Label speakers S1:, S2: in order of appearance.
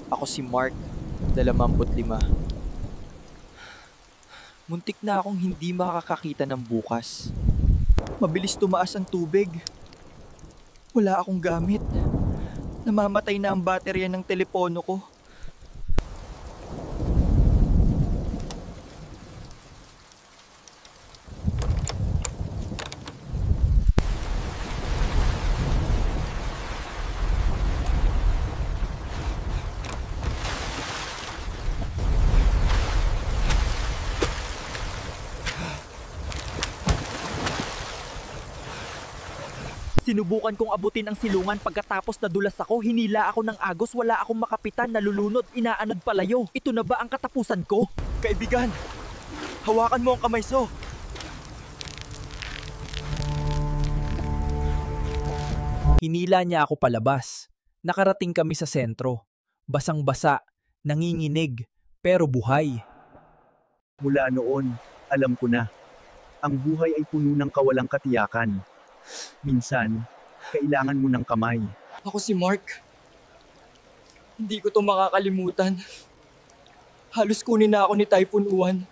S1: Ako si Mark, 25. Muntik na akong hindi makakakita ng bukas. Mabilis tumaas ang tubig. Wala akong gamit. Namamatay na ang baterya ng telepono ko. Sinubukan kong abutin ang silungan pagkatapos nadulas ako, hinila ako ng agos, wala akong makapitan, nalulunod, inaanod palayo. Ito na ba ang katapusan ko? Kaibigan, hawakan mo ang kamay so. Hinila niya ako palabas. Nakarating kami sa sentro. Basang-basa, nanginginig, pero buhay.
S2: Mula noon, alam ko na. Ang buhay ay puno ng kawalang katiyakan. Minsan, kailangan mo ng kamay.
S1: Ako si Mark. Hindi ko to makakalimutan. Halos kunin na ako ni Typhoon Uwan.